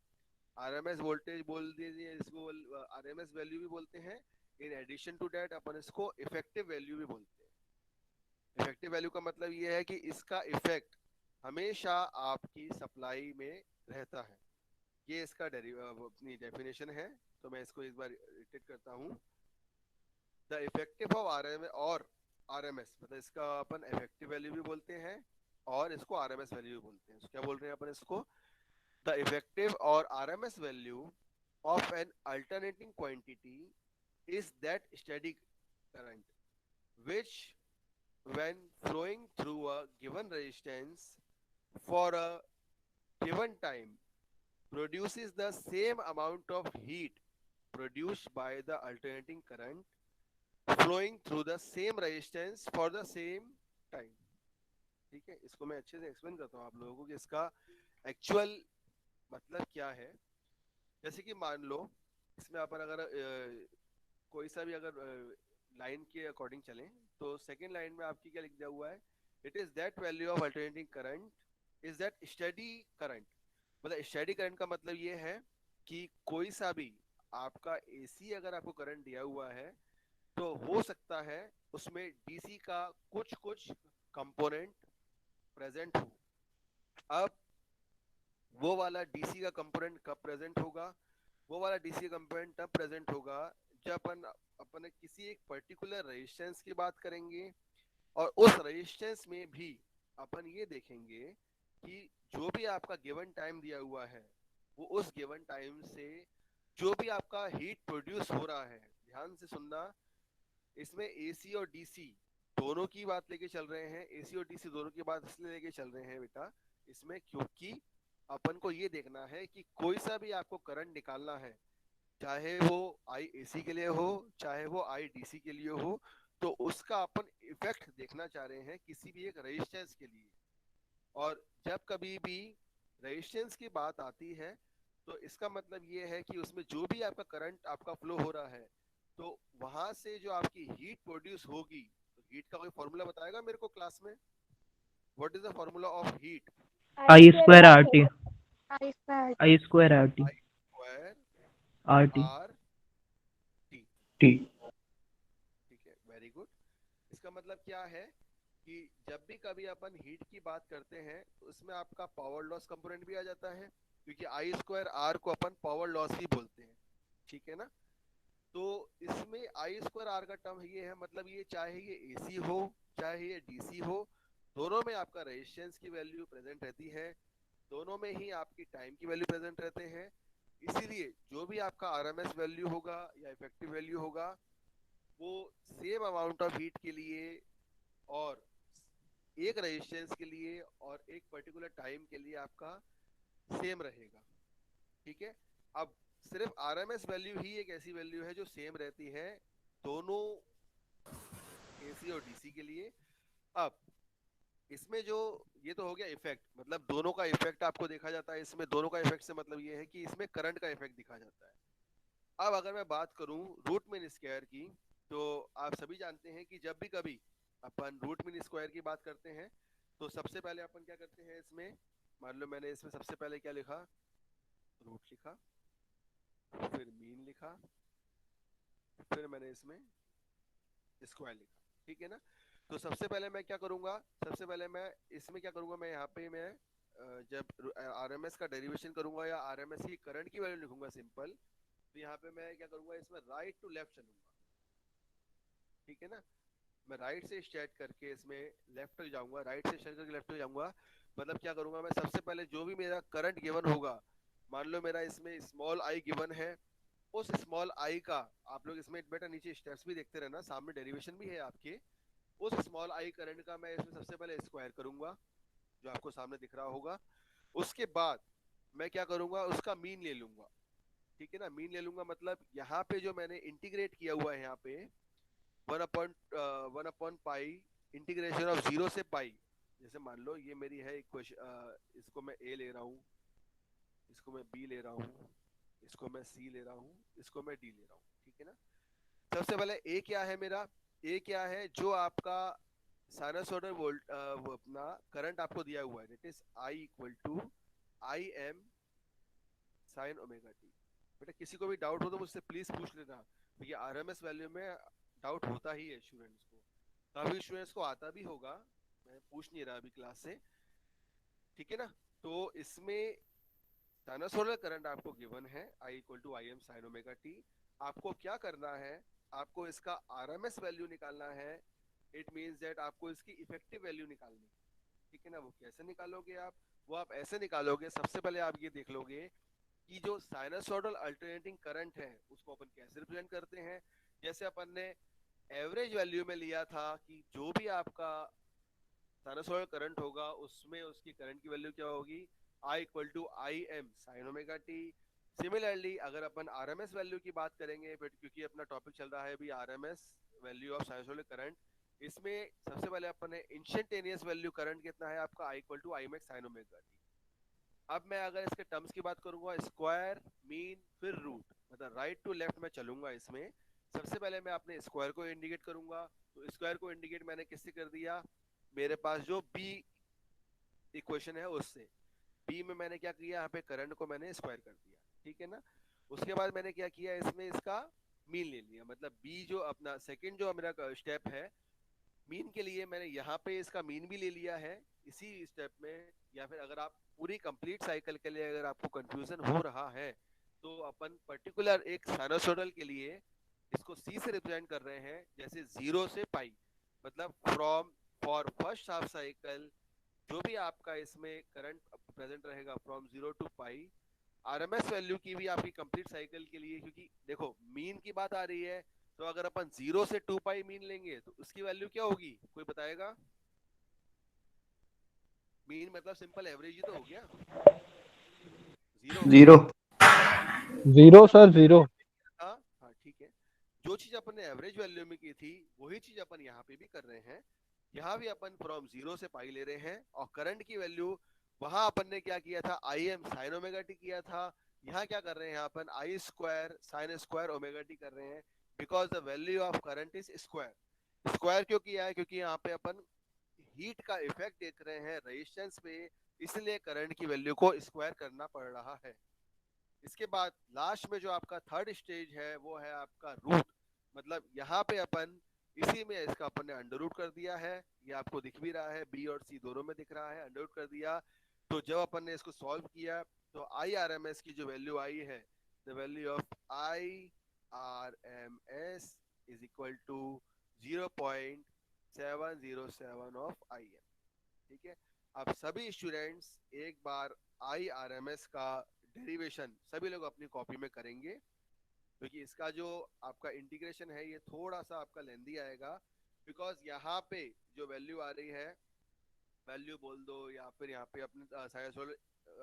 आरएमएस वोल्टेज बोल दीजिए, इसको आरएमएस वैल्यू भी बोलते हैं। इन एडिशन टू दैट अपन इसको इफेक्टिव वैल्यू भी बोलते हैं। इफेक्टिव वैल्यू का मतलब ये है कि इसका इफेक्ट हमेशा आपकी सप्लाई में रहता है। ये इसका अपनी डेफिनेशन है, तो मैं इसको एक बार रिपीट करता हूँ। द इफेक्टिव ऑफ आरएमएस और आरएमएस, मतलब इसका अपन इफेक्टिव वैल्यू भी बोलते हैं और इसको आरएमएस वैल्यू भी बोलते हैं। क्या बोल रहे हैं अपन इसको? द इफेक्टिव और RMS value of N alternating quantity is that steady current which when flowing through a given resistance for a given time produces the same amount of heat produced by the alternating current flowing through the same resistance for the same time। ठीक है, इसको मैं अच्छे से explain करता हूँ आप लोगों को कि इसका एक्चुअल मतलब क्या है। जैसे कि मान लो इसमें अपन अगर कोई सा भी अगर लाइन के अकॉर्डिंग चलें तो सेकेंड लाइन में आपकी क्या लिख दिया हुआ है, it is that value of alternating current is that steady current. मतलब स्टेडी करंट का मतलब ये है कि कोई सा भी आपका एसी अगर आपको करंट दिया हुआ है तो हो सकता है उसमें डीसी का कुछ कुछ कंपोनेंट प्रेजेंट हो। अब वो वाला डीसी का कंपोनेंट कब प्रेजेंट होगा? वो वाला डीसी का कंपोनेंट तब प्रेजेंट होगा जब अपन किसी एक पर्टिकुलर रेजिस्टेंस की बात करेंगे और उस रेजिस्टेंस में भी अपन ये देखेंगे कि जो भी आपका गिवन टाइम दिया हुआ है वो उस गिवन टाइम से जो भी आपका हीट प्रोड्यूस हो रहा है, ध्यान से सुनना, इसमें एसी और डीसी दोनों की बात लेके चल रहे हैं। एसी और डीसी दोनों की बात इसलिए लेके चल रहे हैं बेटा इसमें क्योंकि अपन को ये देखना है कि कोई सा भी आपको करंट निकालना है, चाहे वो आई एसी के लिए हो चाहे वो आई डीसी के लिए हो, तो उसका अपन इफेक्ट देखना चाह रहे हैं किसी भी एक रेजिस्टेंस के लिए। और जब कभी भी रेजिस्टेंस की बात आती है तो इसका मतलब ये है कि उसमें जो भी आपका करंट आपका फ्लो हो रहा है तो वहां से जो आपकी हीट प्रोड्यूस होगी, तो हीट का कोई फॉर्मूला बताएगा मेरे को क्लास में? What is the formula of heat? I square R T, I square I square R T, square R T R T. T. ठीक है, वेरी गुड। इसका मतलब क्या है कि जब भी कभी अपन हीट की बात करते हैं तो उसमें आपका पावर लॉस कंपोनेंट भी आ जाता है, क्योंकि आई स्क्वायर आर को अपन पावर लॉस ही बोलते हैं, ठीक है ना। तो इसमें आई स्क्वायर आर का टर्म ये है, मतलब ये चाहे ये एसी हो चाहे ये डीसी हो, दोनों में आपका रेजिस्टेंस की वैल्यू प्रेजेंट रहती है, दोनों में ही आपकी टाइम की वैल्यू प्रेजेंट रहते हैं। इसीलिए जो भी आपका आरएमएस वैल्यू होगा या इफेक्टिव वैल्यू होगा वो सेम अमाउंट ऑफ हीट के लिए और एक रेजिस्टेंस के लिए और एक पर्टिकुलर टाइम के लिए आपका सेम रहेगा, ठीक है। अब सिर्फ आरएमएस वैल्यू ही एक ऐसी वैल्यू है जो सेम रहती है दोनों एसी और डीसी के लिए। अब इसमें जो ये तो हो गया इफेक्ट, मतलब दोनों का इफेक्ट आपको देखा जाता है इसमें। दोनों का इफेक्ट से मतलब ये है कि इसमें करंट का इफेक्ट दिखा जाता है। अब अगर मैं बात करूं रूट मीन स्क्वायर की, तो आप सभी जानते हैं कि जब भी कभी अपन रूट मीन स्क्वायर की बात करते हैं तो सबसे पहले अपन क्या करते हैं इसमें, मान लो मैंने इसमें सबसे पहले क्या लिखा, रूट लिखा, फिर मीन लिखा, फिर मैंने इसमें स्क्वायर लिखा, ठीक है ना। तो सबसे पहले मैं क्या करूंगा, सबसे पहले मैं इसमें क्या करूंगा, मैं यहाँ पे मैं जब आरएमएस का डेरिवेशन करूंगा या आरएमएस की करंट की वैल्यू लिखूंगा सिंपल, तो यहाँ पे मैं क्या करूंगा, इसमें राइट टू लेफ्ट चलूंगा, ठीक है ना। मैं राइट से स्टार्ट करके इसमें लेफ्ट तक जाऊंगा, राइट से स्टार्ट करके लेफ्ट तक जाऊंगा। मतलब क्या करूंगा, मैं सबसे पहले जो भी मेरा करंट गिवन होगा, मान लो मेरा इसमें स्मॉल आई गिवन है, उस स्मॉल आई का, आप लोग इसमें बेटा नीचे स्टेप्स भी देखते रहना, सामने डेरिवेशन भी है आपके, उस स्मॉल आई करंट का मैं इसमें सबसे पहले स्क्वायर करूंगा जो आपको सामने दिख रहा होगा। उसके बाद मैं क्या करूंगा, उसका मीन ले लूंगा, ठीक है ना। मीन ले लूंगा मतलब यहाँ पे जो मैंने इंटीग्रेट किया हुआ है, यहाँ पे 1/1 पाई इंटीग्रेशन ऑफ 0 से पाई, जैसे मान लो ये मेरी है इक्वेशन, इसको मैं ए ले रहा हूँ, इसको मैं बी ले रहा हूँ, इसको मैं सी ले रहा हूँ, इसको मैं डी ले रहा हूँ, ठीक है ना। सबसे पहले ए क्या है मेरा, ए क्या है, जो आपका साइनसोइडल वोल्ट वो अपना करंट आपको दिया हुआ है, that is I equal to I M sine omega T. बेटा किसी को भी डाउट हो तो मुझसे प्लीज पूछ लेना, क्योंकि आरएमएस वैल्यू में डाउट होता ही है स्टूडेंट्स को, काफी स्टूडेंट्स को आता भी होगा, मैं पूछ नहीं रहा अभी क्लास से, ठीक है ना। तो इसमें साइनसोइडल करंट आपको गिवन है I equal to I M sine omega t. आपको क्या करना है, आपको इसका आरएमएस वैल्यू निकालना है। इट मींस दैट आपको इसकी इफेक्टिव वैल्यू निकालनी है, ठीक है ना। वो कैसे निकालोगे आप, वो आप ऐसे निकालोगे, सबसे पहले आप ये देख लोगे कि जो साइनसोइडल अल्टरनेटिंग करंट है उसको अपन कैसे रिप्रेजेंट करते हैं। जैसे अपन ने एवरेज वैल्यू में लिया था कि जो भी आपका साइनसोइडल करंट होगा उसमें उसकी करंट की वैल्यू क्या होगी, I equal to I M sine omega T. Similarly अगर अपन आरएमएस वैल्यू की बात करेंगे, बट क्योंकि अपना टॉपिक चल रहा है अभी RMS value of sinusoidal current, इसमें सबसे पहले अपन ने इंस्टेंटेनियस वैल्यू करंट कितना है आपका, I equal to I max sine omega t. अब मैं अगर इसके टर्म्स की बात करूंगा, स्क्वायर, मीन, फिर रूट, मतलब राइट टू लेफ्ट में चलूंगा इसमें। सबसे पहले मैं अपने स्क्वायर को इंडिकेट करूंगा, तो स्क्वायर को इंडिकेट मैंने किससे कर दिया, मेरे पास जो बी इक्वेशन है उससे। बी में मैंने क्या किया, यहाँ पे करंट को मैंने स्क्वायर कर दिया, ठीक है ना। उसके बाद मैंने क्या किया, इसमें इसका मीन ले लिया, मतलब बी जो अपना सेकंड जो मेरा स्टेप है मीन के लिए, मैंने यहाँ पे इसका मीन भी ले लिया है इसी स्टेप में। या फिर अगर आप पूरी कंप्लीट साइकिल के लिए अगर आपको कंफ्यूजन हो रहा है, तो अपन पर्टिकुलर एक साइनसोइडल के लिए इसको सी से रिप्रेजेंट कर रहे हैं, जैसे 0 से पाई, मतलब from for first half cycle जो भी आपका इसमें करंट प्रेजेंट रहेगा from 0 to pi. RMS value की भी आपकी कंप्लीट साइकिल के लिए, क्योंकि देखो मीन की बात आ रही है, तो अगर अपन 0 से 2 पाई मीन लेंगे तो उसकी वैल्यू क्या होगी, कोई बताएगा। मीन मतलब सिंपल एवरेज ही तो हो गया, जीरो जीरो सर, जीरो। हाँ हाँ ठीक है। जो चीज अपन ने एवरेज वैल्यू में की थी वही चीज अपन यहाँ पे भी कर रहे हैं। यहाँ भी अपन फ्रॉम 0 से पाई ले रहे हैं, और करंट की वैल्यू वहां अपन ने क्या किया था, I M sine omega t किया था। यहाँ क्या कर रहे हैं अपन, I square sine square omega t कर रहे हैं, because the value of current is square. Square क्यों किया है, क्योंकि यहाँ पे अपन हीट का इफेक्ट देख रहे हैं रेजिस्टेंस पे, इसलिए करंट की वैल्यू को स्क्वायर करना पड़ रहा है। इसके बाद लास्ट में जो आपका थर्ड स्टेज है वो है आपका रूट, मतलब यहाँ पे अपन इसी में इसका अपन ने अंडर रूट कर दिया है, ये आपको दिख भी रहा है, बी और सी दोनों में दिख रहा है, अंडर रूट कर दिया। तो जब अपन ने इसको सॉल्व किया तो आई आर एम एस की जो वैल्यू आई है, the value of I R M S is equal to 0.707 of I M, ठीक है। अब सभी स्टूडेंट्स एक बार आई आर एम एस का डेरिवेशन सभी लोग अपनी कॉपी में करेंगे, क्योंकि इसका जो आपका इंटीग्रेशन है ये थोड़ा सा आपका लेंदी आएगा, बिकॉज यहाँ पे जो वैल्यू आ रही है, वैल्यू बोल दो या फिर यहाँ पे अपने साइनसोइडल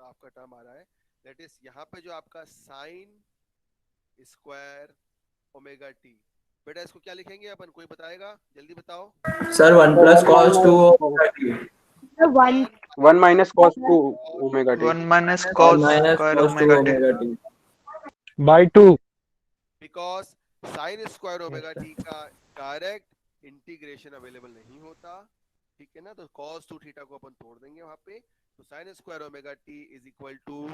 आपका टर्म आ रहा है, दैट इज यहाँ पे जो आपका साइन स्क्वायर ओमेगा टी। बेटा इसको क्या लिखेंगे अपन, कोई बताएगा, जल्दी बताओ। Sir 1 + cos 2 omega T. One. 1 minus cos 2 omega t. 1 minus 1 cos minus square cos 2 omega t. omega t. by 2. Because sine square Yes, omega sir. T का डायरेक्ट इंटीग्रेशन अवेलेबल नहीं होता, ठीक है ना। तो cos 2 थीटा को अपन तोड़ देंगे वहां पे, तो sine square omega T is equal to,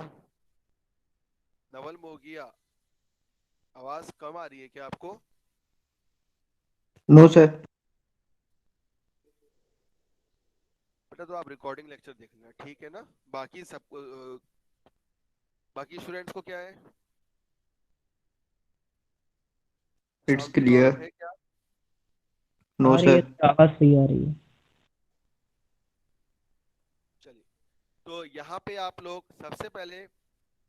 Naval Mogia आवाज कम आ रही है क्या आपको? No sir. बेटा तो आप रिकॉर्डिंग लेक्चर देख लेना, ठीक है ना। बाकी सबको बाकी स्टूडेंट्स को क्या है? इट्स साउंड की क्लियर। प्रॉब्लम है क्या? नो आ रही है, सर। आवाज सही आ रही है। चलिए, तो यहाँ पे आप लोग सबसे पहले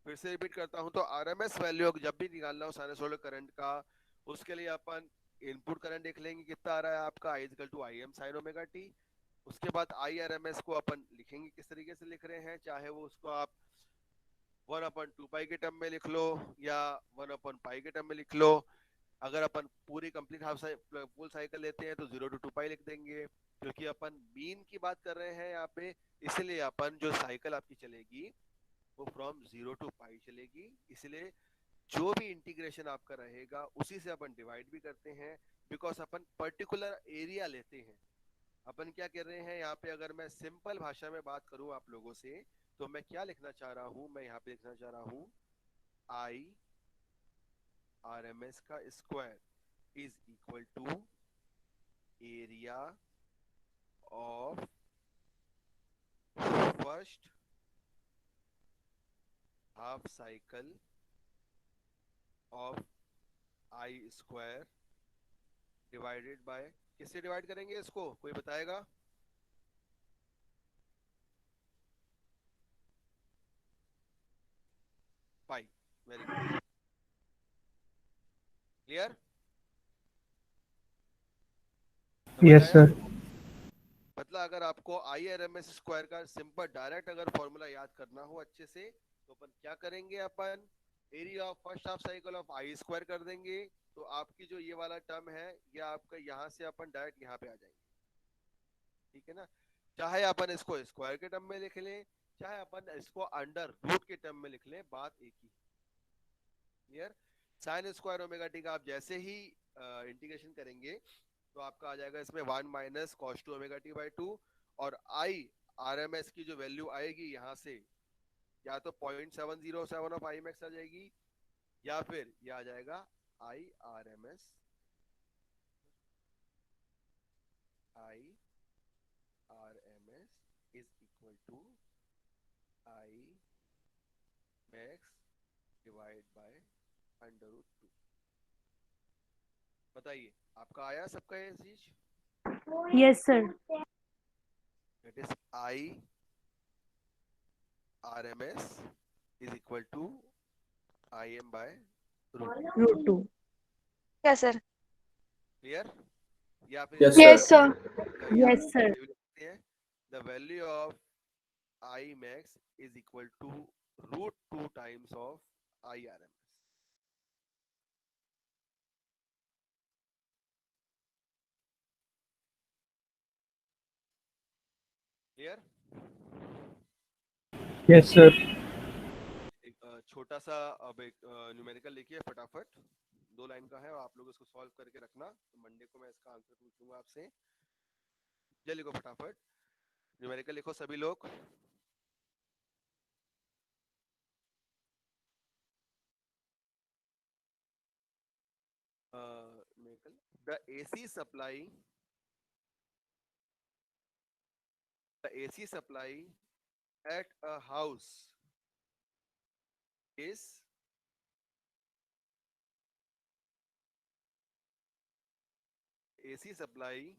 फिर से रिपीट करता हूँ, तो आरएमएस वैल्यू जब भी निकालना हो साइनसोइडल करंट का, उसके लिए अपन इनपुट करंट देख लेंगे कितना आ रहा है आपका, I equal to I M sine omega t. उसके बाद आई आर एम एस को अपन लिखेंगे किस तरीके से लिख रहे हैं, चाहे वो उसको आप 1/2 पाई के टर्म में लिख लो या 1/पाई के टर्म में लिख लो। अगर अपन पूरी कंप्लीट फुल साइकिल लेते हैं तो 0 to 2 पाई लिख देंगे, क्योंकि अपन मीन की बात कर रहे हैं यहाँ पे, इसलिए अपन जो साइकिल आपकी चलेगी वो फ्रॉम 0 to पाई चलेगी। इसलिए जो भी इंटीग्रेशन आपका रहेगा उसी से अपन डिवाइड भी करते हैं, बिकॉज अपन पर्टिकुलर एरिया लेते हैं। अपन क्या कर रहे हैं यहाँ पे, अगर मैं सिंपल भाषा में बात करूं आप लोगों से, तो मैं क्या लिखना चाह रहा हूं, मैं यहाँ पे लिखना चाह रहा हूं आई आर एम एस का square is equal to area of first half cycle of I square divided by, किससे डिवाइड करेंगे इसको, कोई बताएगा? Pi. Very good, clear? Yes sir. मतलब अगर आपको I R M S square का सिंपल डायरेक्ट अगर फॉर्मूला याद करना हो अच्छे से, तो अपन क्या करेंगे, अपन area of first half cycle of I square कर देंगे। तो आपकी जो ये वाला टर्म है, ये आपका यहाँ से अपन डायरेक्ट यहाँ पे आ जाएंगे, ठीक है ना। चाहे अपन इसको स्क्वायर के टर्म में लिख लें, चाहे अपन इसको अंडर रूट के टर्म में लिख लें, बात एक ही। Clear? Sine square omega t का आप जैसे ही इंटीग्रेशन करेंगे तो आपका आ जाएगा इसमें 1 minus cos 2 omega T by 2, और आई आर एम एस की जो वैल्यू आएगी यहाँ से, या तो 0.707 ऑफ आई मैक्स आ जाएगी, या फिर ये आ जाएगा I R M S is equal to I max divide by under root 2। बताइए, आपका आया सबका ये चीज? Yes, sir. That is I RMS is equal to IM by root 2। Root 2. Yes, sir. Clear? या फिर Yes, Yes, sir. sir. Yes, sir. the value of I max is equal to root 2 times of IRMS। Clear? Yes sir. एक छोटा सा अब एक numerical लिखिए फटाफट, 2 line का है, और आप लोग इसको सॉल्व करके रखना, तो मंडे को मैं इसका आंसर पूछूंगा आपसे। जल्दी लिखो फटाफट, न्यूमेरिकल लिखो सभी लोग। The AC supply at a house is AC supply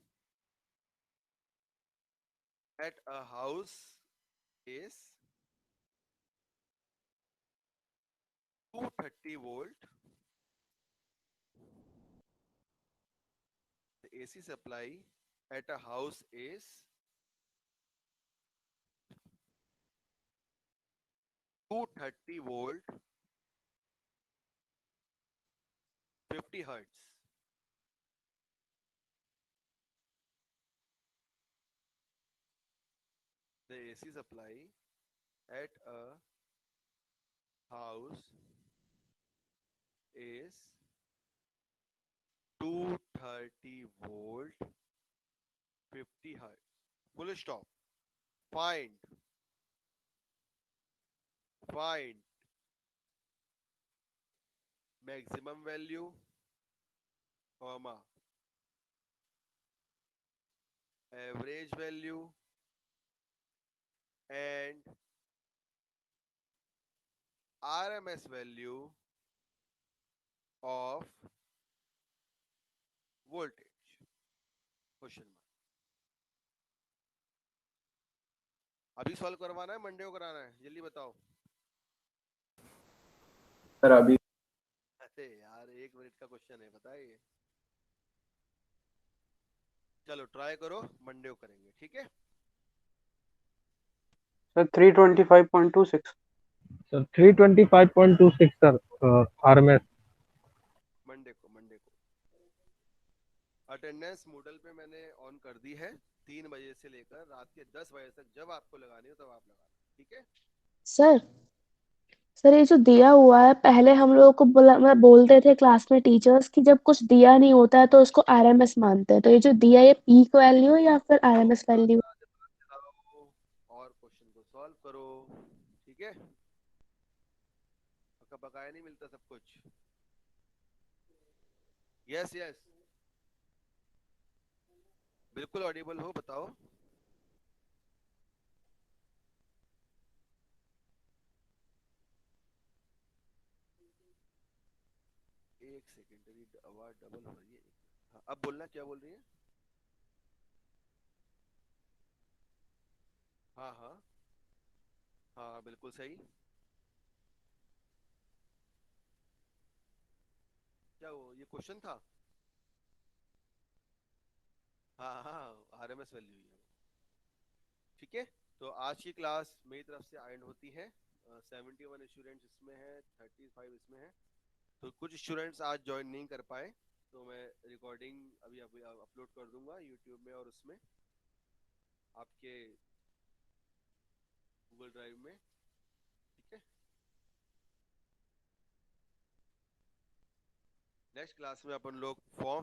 at a house is 230 volt। The AC supply at a house is 230 volt, 50 hertz। the AC supply at a house is 230 volt 50 hertz. Full stop. Find maximum value, comma, average value and RMS value of voltage. Question mark. अभी solve करवाना है, Monday को कराना है? जल्दी बताओ. Sir अभी अरे यार 1 मिनट का क्वेश्चन है, बताइए. चलो ट्राई करो, मंडे को करेंगे, ठीक है? Sir 325.26 sir 325.26 sir RMS. Monday को अटेंडेंस मूडल पे मैंने ऑन कर दी है. 3 बजे से लेकर रात के 10 बजे तक जब आपको लगानी हो तब आप लगाना, ठीक है? सर ये जो दिया हुआ है, पहले हम लोगों को बोलते थे क्लास में टीचर्स कि जब कुछ दिया नहीं होता है तो उसको आरएमएस मानते हैं, तो ये जो दिया ये पीक वैल्यू है या फिर आरएमएस वैल्यू? और क्वेश्चन को सॉल्व करो, ठीक है? आपका बकाया नहीं मिलता सब कुछ. यस बिल्कुल ऑडिबल हो, बताओ. एक सेकेंड, आवाज डबल हो रही है. हाँ, अब बोलना, क्या बोल रही है? हाँ बिल्कुल सही. क्या वो ये क्वेश्चन था? हाँ आरएमएस वैल्यू ही है, ठीक है? तो आज की क्लास मेरी तरफ से एंड होती है. 71 स्टूडेंट्स इसमें है, 35 इसमें है. तो कुछ स्टूडेंट्स आज ज्वाइन नहीं कर पाए, तो मैं रिकॉर्डिंग अभी अपलोड कर दूंगा यूट्यूब में और उसमें आपके गूगल ड्राइव में, ठीक है? नेक्स्ट क्लास में अपन लोग फॉर्म